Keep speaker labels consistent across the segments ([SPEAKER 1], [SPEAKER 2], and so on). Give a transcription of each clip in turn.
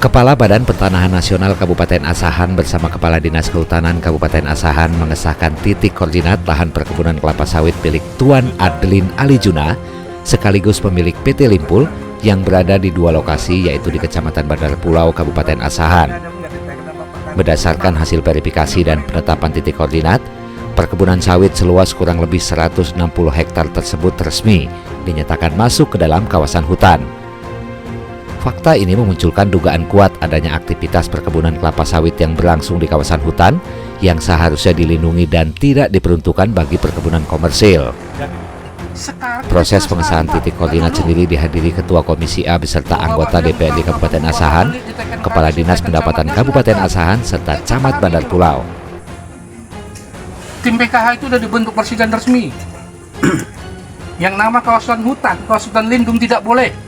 [SPEAKER 1] Kepala Badan Pertanahan Nasional Kabupaten Asahan bersama Kepala Dinas Kehutanan Kabupaten Asahan mengesahkan titik koordinat lahan perkebunan kelapa sawit milik Tuan Adelin Alijuna sekaligus pemilik PT Limpul yang berada di dua lokasi, yaitu di Kecamatan Bandar Pulau, Kabupaten Asahan. Berdasarkan hasil verifikasi dan penetapan titik koordinat, perkebunan sawit seluas kurang lebih 160 hektar tersebut resmi dinyatakan masuk ke dalam kawasan hutan. Fakta ini memunculkan dugaan kuat adanya aktivitas perkebunan kelapa sawit yang berlangsung di kawasan hutan yang seharusnya dilindungi dan tidak diperuntukkan bagi perkebunan komersil. Proses pengesahan titik koordinat sendiri dihadiri Ketua Komisi A beserta anggota DPRD Kabupaten Asahan, Kepala Dinas Pendapatan Kabupaten Asahan, serta Camat Bandar Pulau.
[SPEAKER 2] Tim PKH itu sudah dibentuk presiden resmi. Yang nama kawasan hutan lindung tidak boleh.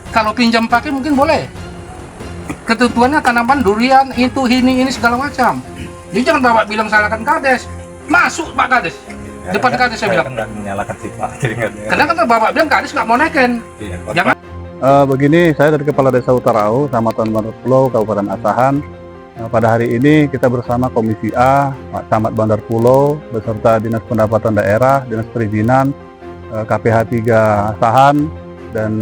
[SPEAKER 2] Kalau pinjam pakai mungkin boleh. Ketentuannya tanaman durian, itu, ini segala macam. Jadi jangan bawa bilang salahkan Kades. Masuk Pak Kades. Depan Kades saya bilang.
[SPEAKER 3] Menyalahkan si Pak.
[SPEAKER 2] Karena kan bapak bilang Kades nggak mau naikin. Jangan.
[SPEAKER 4] Begini, saya dari Kepala Desa Utarau, Kecamatan Bandar Pulau, Kabupaten Asahan. Pada hari ini kita bersama Komisi A, Pak Camat Bandar Pulau, beserta Dinas Pendapatan Daerah, Dinas Perizinan, KPH 3 Asahan, dan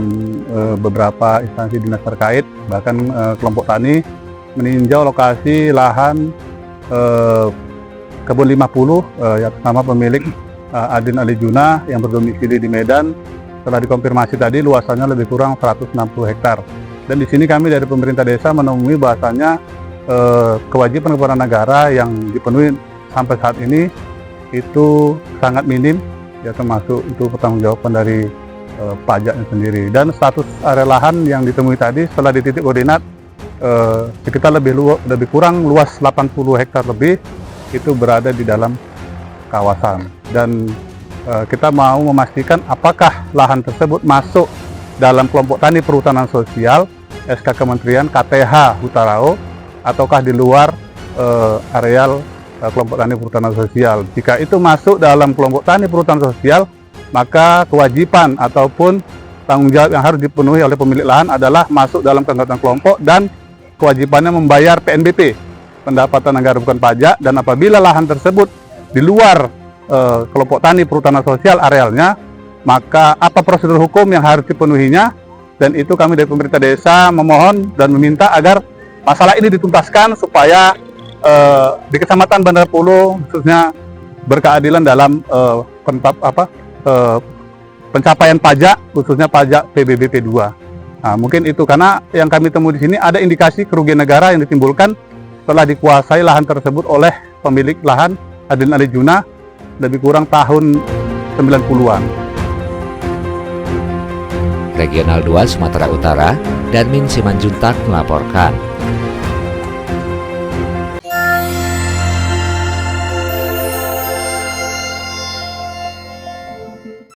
[SPEAKER 4] beberapa instansi dinas terkait, bahkan kelompok tani meninjau lokasi lahan kebun 50 yang nama pemilik Adelin Alijuna yang berdomisili di Medan. Setelah dikonfirmasi tadi luasannya lebih kurang 160 hektar. Dan di sini kami dari pemerintah desa menemui bahasanya kewajiban kepada negara yang dipenuhi sampai saat ini itu sangat minim, ya, termasuk itu pertanggungjawaban dari pajaknya sendiri. Dan status area lahan yang ditemui tadi setelah di titik koordinat sekitar lebih kurang luas 80 hektar lebih itu berada di dalam kawasan. Dan kita mau memastikan apakah lahan tersebut masuk dalam kelompok tani perhutanan sosial SK Kementerian KTH Utarau ataukah di luar areal kelompok tani perhutanan sosial. Jika itu masuk dalam kelompok tani perhutanan sosial, maka kewajiban ataupun tanggung jawab yang harus dipenuhi oleh pemilik lahan adalah masuk dalam kegiatan kelompok dan kewajibannya membayar PNBP, pendapatan negara bukan pajak. Dan apabila lahan tersebut di luar kelompok tani perhutanan sosial arealnya, maka apa prosedur hukum yang harus dipenuhinya. Dan itu kami dari pemerintah desa memohon dan meminta agar masalah ini dituntaskan supaya di Kecamatan Bandar Pulau khususnya berkeadilan dalam pencapaian pajak, khususnya pajak PBB P2. Nah, mungkin itu karena yang kami temui di sini ada indikasi kerugian negara yang ditimbulkan setelah dikuasai lahan tersebut oleh pemilik lahan Adelin Alijuna lebih kurang tahun 90-an.
[SPEAKER 1] Regional 2 Sumatera Utara, Darmin Simanjuntak melaporkan.